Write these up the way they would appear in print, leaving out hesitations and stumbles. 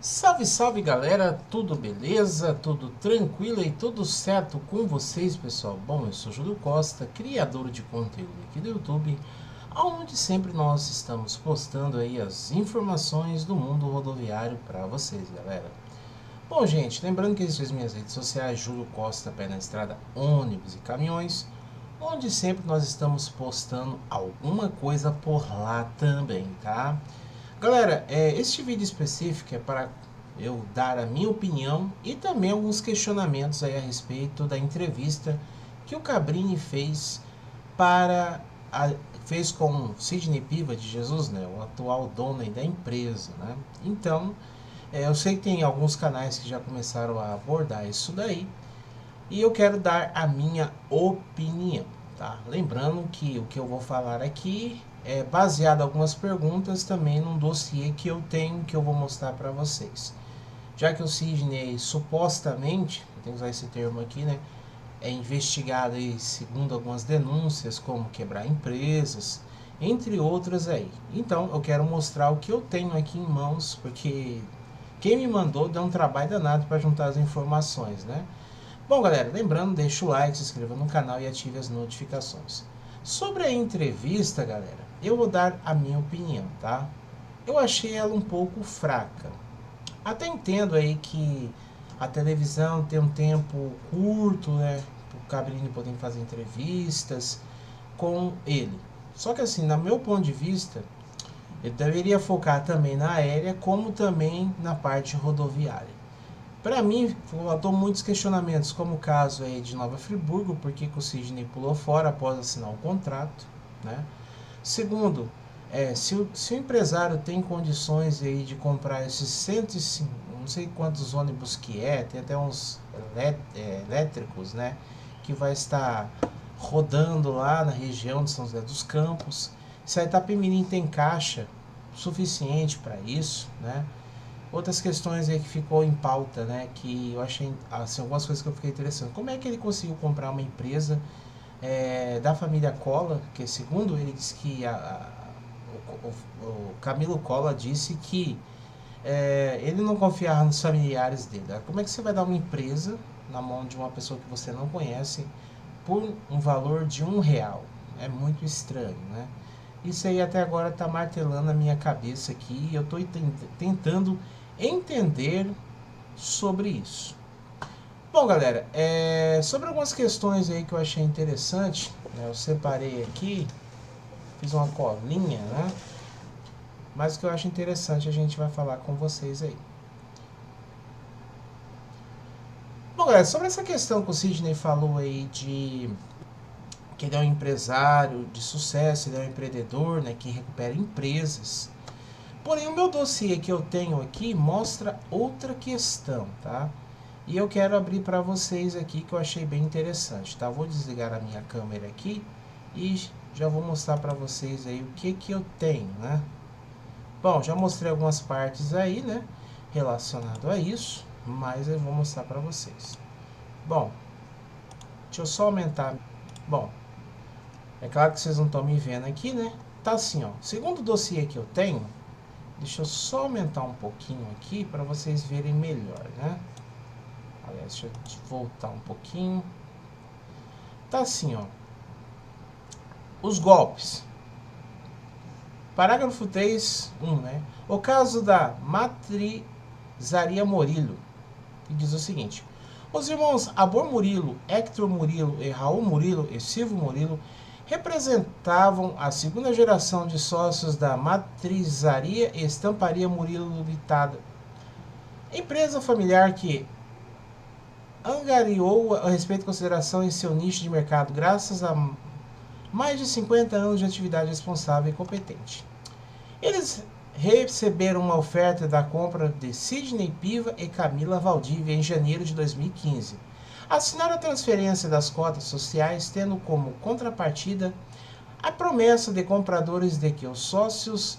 Salve, salve galera, tudo beleza, tudo tranquilo e tudo certo com vocês, pessoal? Bom, eu sou Júlio Costa, criador de conteúdo aqui do YouTube, onde sempre nós estamos postando aí as informações do mundo rodoviário para vocês, galera. Bom, gente, lembrando que existem as minhas redes sociais, Júlio Costa, Pé na Estrada, ônibus e caminhões, onde sempre nós estamos postando alguma coisa por lá também, tá? Galera, este vídeo específico é para eu dar a minha opinião e também alguns questionamentos aí a respeito da entrevista que o Cabrini para a, fez com Sidney Piva de Jesus, né, o atual dono aí da empresa, né? Então, eu sei que tem alguns canais que já começaram a abordar isso daí e eu quero dar a minha opinião, tá? Lembrando que o que eu vou falar aqui é baseado em algumas perguntas também num dossiê que eu tenho que eu vou mostrar para vocês. Já que o Sidney supostamente, eu tenho que usar esse termo aqui, né, é investigado aí segundo algumas denúncias como quebrar empresas, entre outras aí. Então eu quero mostrar o que eu tenho aqui em mãos, porque quem me mandou deu um trabalho danado para juntar as informações, né? Bom, galera, lembrando, deixa o like, se inscreva no canal e ative as notificações. Sobre a entrevista, galera, eu vou dar a minha opinião, tá? Eu achei ela um pouco fraca. Até entendo aí que a televisão tem um tempo curto, né? O Cabrini poder fazer entrevistas com ele. Só que assim, no meu ponto de vista, ele deveria focar também na aérea, como também na parte rodoviária. Para mim, faltou muitos questionamentos, como o caso aí de Nova Friburgo, porque que o Sidney pulou fora após assinar o contrato, né? Segundo, se o empresário tem condições aí de comprar esses 105, não sei quantos ônibus que tem até uns elétricos, né? Que vai estar rodando lá na região de São José dos Campos. Se a Itapemirim tem caixa suficiente para isso, né? Outras questões aí que ficou em pauta, né? Que eu achei, assim, algumas coisas que eu fiquei interessante. Como é que ele conseguiu comprar uma empresa da família Collor, que segundo ele disse que o Camilo Collor disse que ele não confiava nos familiares dele. Como é que você vai dar uma empresa na mão de uma pessoa que você não conhece por um valor de R$ 1? É muito estranho, né? Isso aí até agora está martelando a minha cabeça aqui e eu estou tentando entender sobre isso. Bom, galera, sobre algumas questões aí que eu achei interessante, né, eu separei aqui, fiz uma colinha, né? Mas o que eu acho interessante a gente vai falar com vocês aí. Bom, galera, sobre essa questão que o Sidney falou aí de que ele é um empresário de sucesso, ele é um empreendedor, né, que recupera empresas. Porém, o meu dossiê que eu tenho aqui mostra outra questão, tá? E eu quero abrir para vocês aqui que eu achei bem interessante, tá? Vou desligar a minha câmera aqui e já vou mostrar para vocês aí o que que eu tenho, né? Bom, já mostrei algumas partes aí, né? Relacionado a isso, mas eu vou mostrar para vocês. Bom, deixa eu só aumentar. Bom, é claro que vocês não estão me vendo aqui, né? Tá assim, ó. Segundo o dossiê que eu tenho, deixa eu só aumentar um pouquinho aqui para vocês verem melhor, né? Aliás, deixa eu voltar um pouquinho. Tá assim, ó. Os golpes. Parágrafo 3, 1, né? O caso da Matrizaria Murilo, que diz o seguinte: os irmãos Abor Murilo, Hector Murilo e Raul Murilo e Silvio Murilo representavam a segunda geração de sócios da Matrizaria e Estamparia Murilo Limitada, empresa familiar que angariou a respeito e consideração em seu nicho de mercado graças a mais de 50 anos de atividade responsável e competente. Eles receberam uma oferta da compra de Sidney Piva e Camila Valdívia em janeiro de 2015. Assinaram a transferência das cotas sociais, tendo como contrapartida a promessa de compradores de que os sócios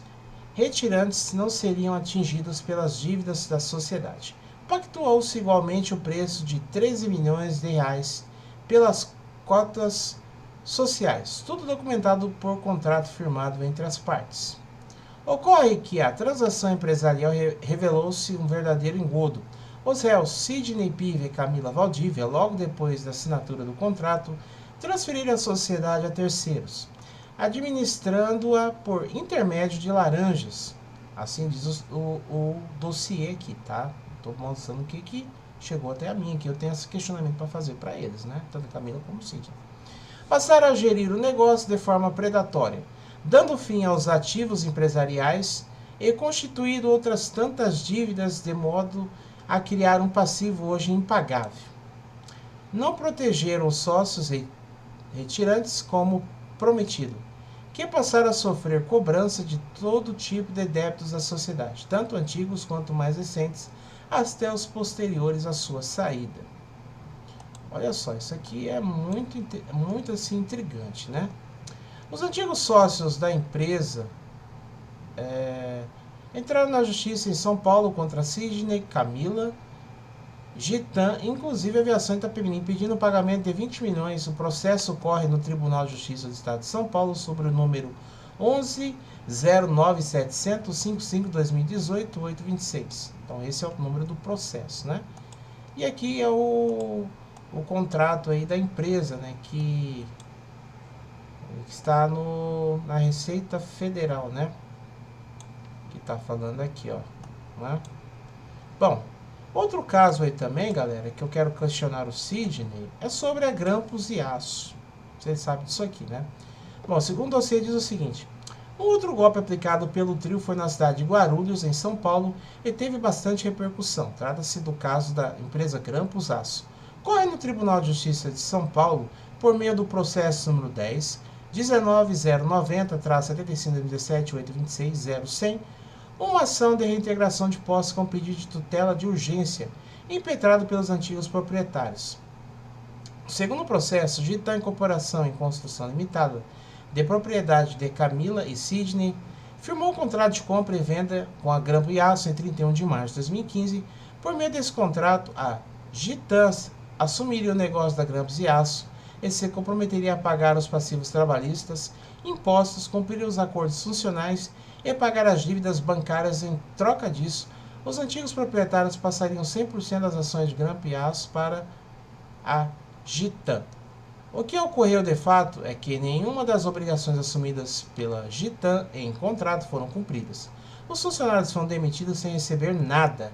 retirantes não seriam atingidos pelas dívidas da sociedade. Pactuou-se igualmente o preço de 13 milhões de reais pelas cotas sociais, tudo documentado por contrato firmado entre as partes. Ocorre que a transação empresarial revelou-se um verdadeiro engodo. Os réus Sidney Piva e Camila Valdívia, logo depois da assinatura do contrato, transferiram a sociedade a terceiros, administrando-a por intermédio de laranjas. Assim diz o dossiê aqui, tá? Estou mostrando o que chegou até a mim, que eu tenho esse questionamento para fazer para eles, né? Tanto a Camila como o Sidney. Passaram a gerir o negócio de forma predatória, dando fim aos ativos empresariais e constituindo outras tantas dívidas de modo a criar um passivo hoje impagável. Não protegeram os sócios retirantes como prometido, que passaram a sofrer cobrança de todo tipo de débitos da sociedade, tanto antigos quanto mais recentes, até os posteriores à sua saída. Olha só, isso aqui é muito assim, intrigante, né? Os antigos sócios da empresa entraram na justiça em São Paulo contra Sidney, Camila, Gitan, inclusive a aviação Itapemirim, pedindo o pagamento de 20 milhões. O processo ocorre no Tribunal de Justiça do Estado de São Paulo sobre o número 11.09755/2018-826. Então esse é o número do processo, né? E aqui é o contrato aí da empresa, né, que está na Receita Federal, né? Que está falando aqui, ó, né? Bom, outro caso aí também, galera, que eu quero questionar o Sidney, é sobre a Grampos e Aço. Vocês sabem disso aqui, né? Bom, segundo o dossiê diz o seguinte: um outro golpe aplicado pelo trio foi na cidade de Guarulhos, em São Paulo, e teve bastante repercussão. Trata-se do caso da empresa Grampos Aço. Corre no Tribunal de Justiça de São Paulo, por meio do processo número 10, 19.090-75/2017-826-0100, uma ação de reintegração de posse com pedido de tutela de urgência, impetrado pelos antigos proprietários. Segundo o processo, Gitan Incorporação em Construção Limitada, de propriedade de Camila e Sidney, firmou um contrato de compra e venda com a Grampos e Aço em 31 de março de 2015. Por meio desse contrato, a Gitan assumiria o negócio da Grampos e Aço e se comprometeria a pagar os passivos trabalhistas, impostos, cumprir os acordos funcionais e pagar as dívidas bancárias. Em troca disso, os antigos proprietários passariam 100% das ações de Grampos e Aço para a Gitan. O que ocorreu de fato é que nenhuma das obrigações assumidas pela Gitan em contrato foram cumpridas. Os funcionários foram demitidos sem receber nada.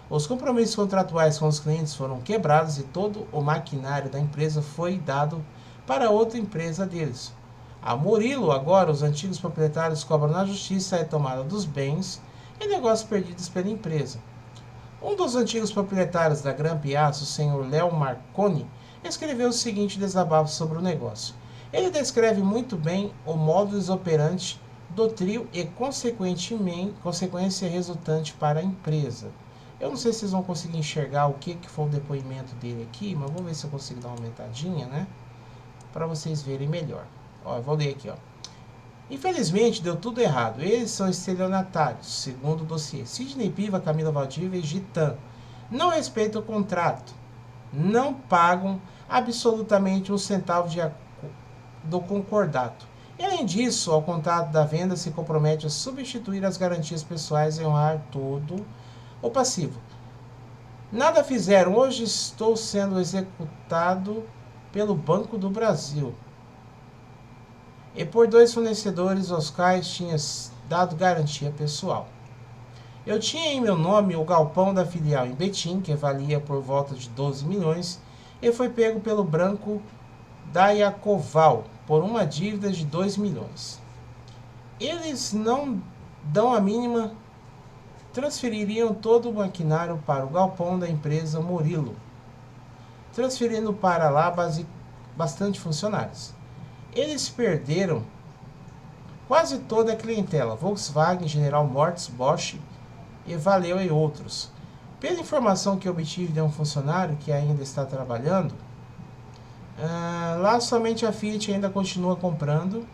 Os compromissos contratuais com os clientes foram quebrados e todo o maquinário da empresa foi dado para outra empresa deles. A Murilo, agora, os antigos proprietários cobram na justiça a retomada dos bens e negócios perdidos pela empresa. Um dos antigos proprietários da Grampos e Aço, o senhor Léo Marconi, escreveu o seguinte desabafo sobre o negócio. Ele descreve muito bem o modus operandi do trio e consequência resultante para a empresa. Eu não sei se vocês vão conseguir enxergar o que foi o depoimento dele aqui, mas vou ver se eu consigo dar uma aumentadinha, né? Para vocês verem melhor. Ó, eu vou ler aqui, ó. Infelizmente, deu tudo errado. Eles são estelionatários, segundo o dossiê. Sidney Piva, Camila Valdívia e Gitan não respeitam o contrato. Não pagam absolutamente um centavo do concordado. E, além disso, ao contrato da venda se compromete a substituir as garantias pessoais e honrar todo o passivo. Nada fizeram. Hoje estou sendo executado pelo Banco do Brasil e por 2 fornecedores aos quais tinha dado garantia pessoal. Eu tinha em meu nome o galpão da filial em Betim, que valia por volta de 12 milhões, e foi pego pelo Banco da Iacoval por uma dívida de 2 milhões. Eles não dão a mínima, transfeririam todo o maquinário para o galpão da empresa Murilo, transferindo para lá bastante funcionários. Eles perderam quase toda a clientela, Volkswagen, General Motors, Bosch e Valeo e outros. Pela informação que obtive de um funcionário que ainda está trabalhando, lá somente a Fiat ainda continua comprando.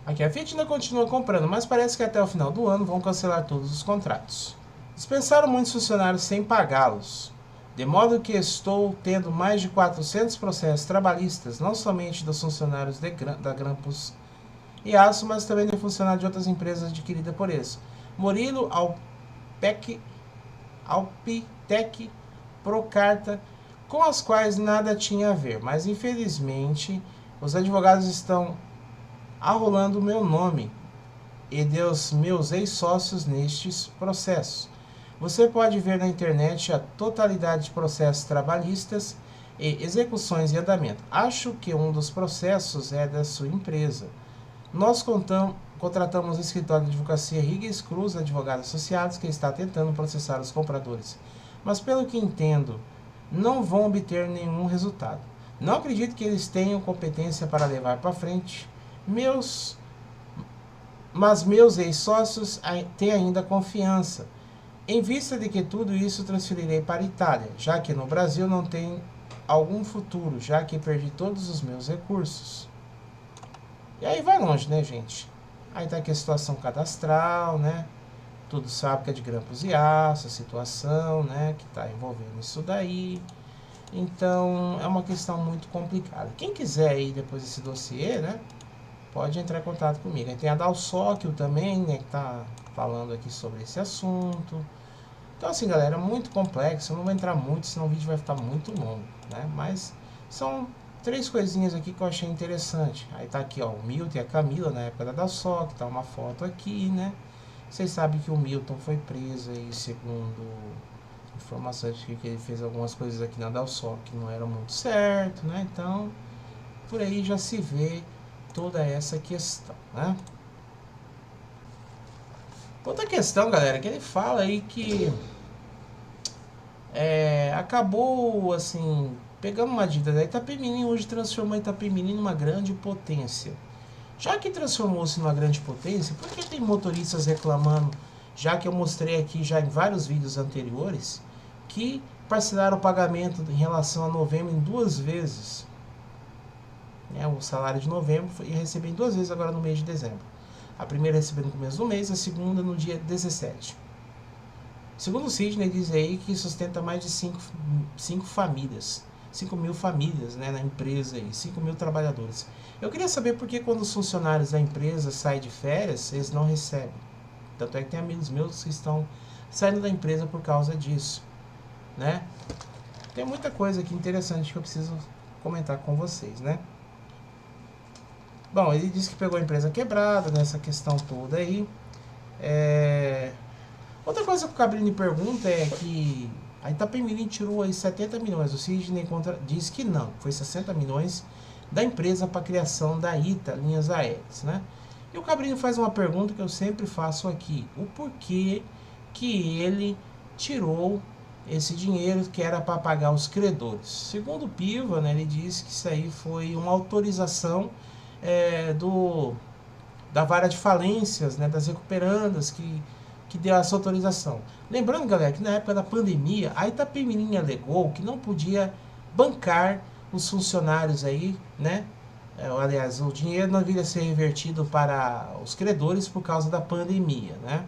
Aqui a Fiat ainda continua comprando, mas parece que até o final do ano vão cancelar todos os contratos. Dispensaram muitos funcionários sem pagá-los, de modo que estou tendo mais de 400 processos trabalhistas, não somente dos funcionários da Grampos e aço, mas também de funcionário de outras empresas adquiridas por eles. Murilo, Alpitec, Procarta, com as quais nada tinha a ver, mas infelizmente os advogados estão arrolando o meu nome e dos meus ex-sócios nestes processos. Você pode ver na internet a totalidade de processos trabalhistas e execuções em andamento. Acho que um dos processos é da sua empresa. Nós contratamos o escritório de advocacia Riggs Cruz, advogados associados, que está tentando processar os compradores. Mas pelo que entendo, não vão obter nenhum resultado. Não acredito que eles tenham competência para levar para frente. Mas meus ex-sócios têm ainda confiança. Em vista de que tudo isso transferirei para a Itália, já que no Brasil não tem algum futuro, já que perdi todos os meus recursos. E aí vai longe, né, gente? Aí tá aqui a situação cadastral, né? Tudo fábrica de grampos e aço, a situação, né, que está envolvendo isso daí. Então, é uma questão muito complicada. Quem quiser aí depois desse dossiê, né, pode entrar em contato comigo. Aí tem a Dalsóquio também, né, que tá falando aqui sobre esse assunto. Então, assim, galera, é muito complexo. Eu não vou entrar muito, senão o vídeo vai ficar muito longo, né? Mas são 3 coisinhas aqui que eu achei interessante. Aí tá aqui, ó, o Milton e a Camila na época da Dalsóquio, tá uma foto aqui, né? Vocês sabem que o Milton foi preso aí, segundo informações de que ele fez algumas coisas aqui na Dalsóquio que não eram muito certo, né? Então, por aí já se vê toda essa questão, né? Outra questão, galera, que ele fala aí que acabou, assim, pegando uma dívida da Itapemirim, hoje transformou a Itapemirim numa grande potência. Já que transformou-se numa grande potência, por que tem motoristas reclamando, já que eu mostrei aqui já em vários vídeos anteriores, que parcelaram o pagamento em relação a novembro em 2 vezes? O salário de novembro e recebi em 2 vezes agora no mês de dezembro. A primeira recebi no começo do mês, a segunda no dia 17. Segundo o Sidney, diz aí que sustenta mais de 5 famílias. 5 mil famílias, né, na empresa aí, 5 mil trabalhadores. Eu queria saber por que quando os funcionários da empresa saem de férias, eles não recebem. Tanto é que tem amigos meus que estão saindo da empresa por causa disso, né? Tem muita coisa aqui interessante que eu preciso comentar com vocês, né? Bom, ele disse que pegou a empresa quebrada nessa questão toda aí. Outra coisa que o Cabrini pergunta é que a Itapemirim tirou aí 70 milhões. O Sidney diz que não, foi 60 milhões da empresa para a criação da ITA, linhas aéreas, né? E o Cabrini faz uma pergunta que eu sempre faço aqui: o porquê que ele tirou esse dinheiro que era para pagar os credores? Segundo o Piva, né, ele disse que isso aí foi uma autorização da vara de falências, né, das recuperandas, que deu essa autorização. Lembrando, galera, que na época da pandemia, a Itapemirim alegou que não podia bancar os funcionários aí, né? Aliás, o dinheiro não viria a ser revertido para os credores por causa da pandemia, né?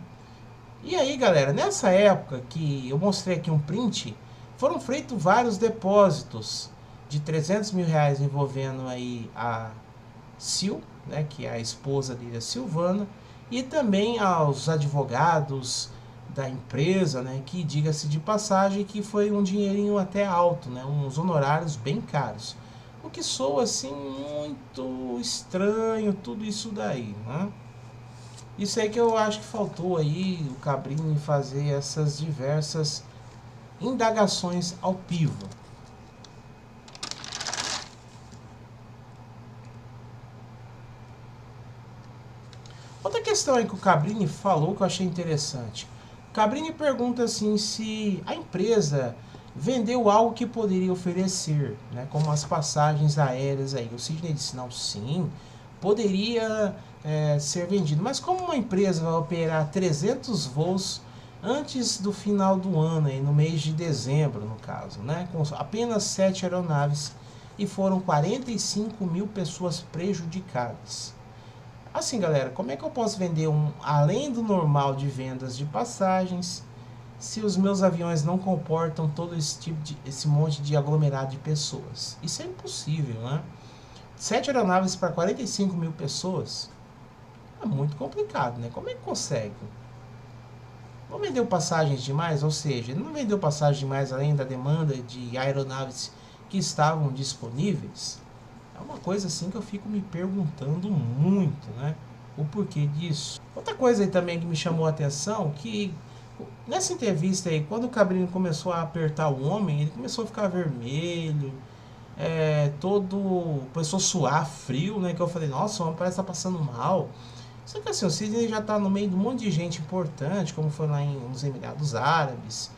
E aí, galera, nessa época que eu mostrei aqui um print, foram feitos vários depósitos de 300 mil reais envolvendo aí a Sil, né, que é a esposa dele, a Silvana, e também aos advogados da empresa, né, que, diga-se de passagem, que foi um dinheirinho até alto, né, uns honorários bem caros. O que soa assim muito estranho tudo isso daí, né? Isso aí que eu acho que faltou aí o Cabrini fazer essas diversas indagações ao Piva. Outra questão aí que o Cabrini falou que eu achei interessante. O Cabrini pergunta assim se a empresa vendeu algo que poderia oferecer, né, como as passagens aéreas aí. O Sidney disse, não, sim, poderia ser vendido. Mas como uma empresa vai operar 300 voos antes do final do ano, aí, no mês de dezembro, no caso, né, com apenas 7 aeronaves, e foram 45 mil pessoas prejudicadas? Assim, galera, como é que eu posso vender além do normal de vendas de passagens, se os meus aviões não comportam todo esse monte de aglomerado de pessoas? Isso é impossível, né? 7 aeronaves para 45 mil pessoas. É muito complicado, né? Como é que consegue? Não vendeu passagens demais, ou seja, não vendeu passagens demais além da demanda de aeronaves que estavam disponíveis? É uma coisa assim que eu fico me perguntando muito, né? O porquê disso. Outra coisa aí também que me chamou a atenção, que nessa entrevista aí, quando o Cabrini começou a apertar o homem, ele começou a ficar vermelho, começou a suar frio, né? Que eu falei, nossa, o homem parece estar passando mal. Só que assim, o Sidney já está no meio de um monte de gente importante, como foi lá nos Emirados Árabes,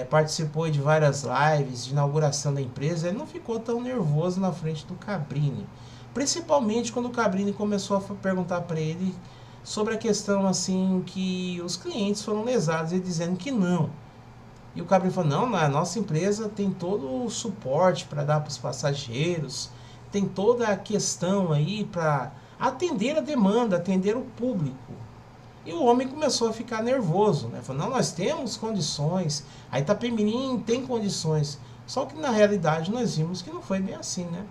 participou de várias lives de inauguração da empresa, ele não ficou tão nervoso na frente do Cabrini. Principalmente quando o Cabrini começou a perguntar para ele sobre a questão assim que os clientes foram lesados, ele dizendo que não. E o Cabrini falou, não, a nossa empresa tem todo o suporte para dar para os passageiros, tem toda a questão aí para atender a demanda, atender o público. E o homem começou a ficar nervoso, né? Falou, não, nós temos condições, a Itapemirim tem condições. Só que na realidade nós vimos que não foi bem assim, né?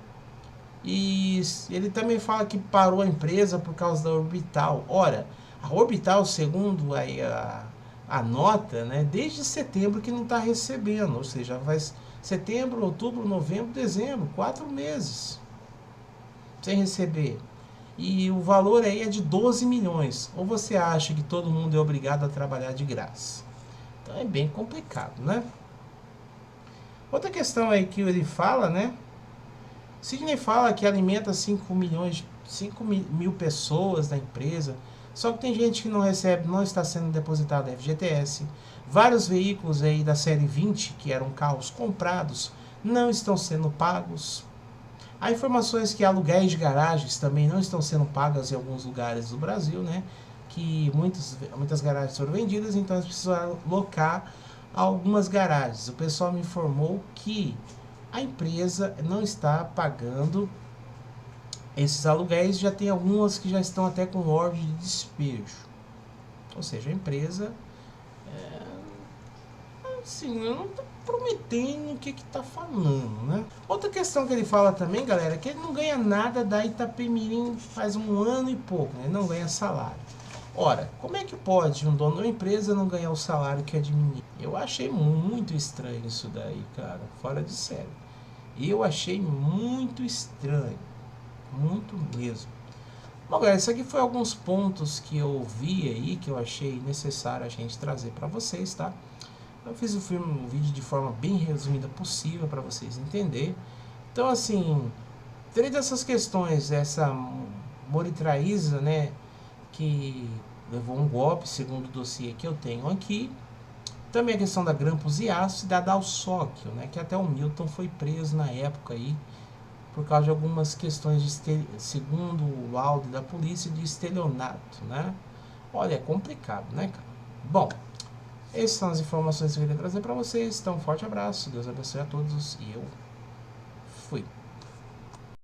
E ele também fala que parou a empresa por causa da Orbital. Ora, a Orbital, segundo aí a nota, né, desde setembro que não está recebendo, ou seja, faz setembro, outubro, novembro, dezembro, 4 meses sem receber. E o valor aí é de 12 milhões. Ou você acha que todo mundo é obrigado a trabalhar de graça? Então é bem complicado, né? Outra questão aí que ele fala, né? Sidney fala que alimenta 5 mil pessoas da empresa. Só que tem gente que não recebe, não está sendo depositado FGTS. Vários veículos aí da série 20, que eram carros comprados, não estão sendo pagos. Há informações que aluguéis de garagens também não estão sendo pagas em alguns lugares do Brasil, né? Que muitas garagens foram vendidas, então eles precisam alocar algumas garagens. O pessoal me informou que a empresa não está pagando esses aluguéis, já tem algumas que já estão até com ordem de despejo. Ou seja, a empresa assim, eu não tô prometendo o que tá falando, né? Outra questão que ele fala também, galera, é que ele não ganha nada da Itapemirim faz um ano e pouco, né? Ele não ganha salário. Ora, como é que pode um dono de uma empresa não ganhar o salário que administra? Eu achei muito estranho isso daí, cara, fora de série. Eu achei muito estranho, muito mesmo. Bom, galera, isso aqui foi alguns pontos que eu vi aí, que eu achei necessário a gente trazer para vocês, tá? Eu fiz o vídeo de forma bem resumida possível para vocês entenderem. Então, assim, três dessas questões, essa Moritraísa, né, que levou um golpe, segundo o dossiê que eu tenho aqui. Também a questão da Grampus e Aço e da Dalsóquio, né, que até o Milton foi preso na época aí, por causa de algumas questões, segundo o laudo da polícia, de estelionato, né. Olha, é complicado, né, cara? Bom, essas são as informações que eu queria trazer para vocês. Então, um forte abraço, Deus abençoe a todos e eu fui.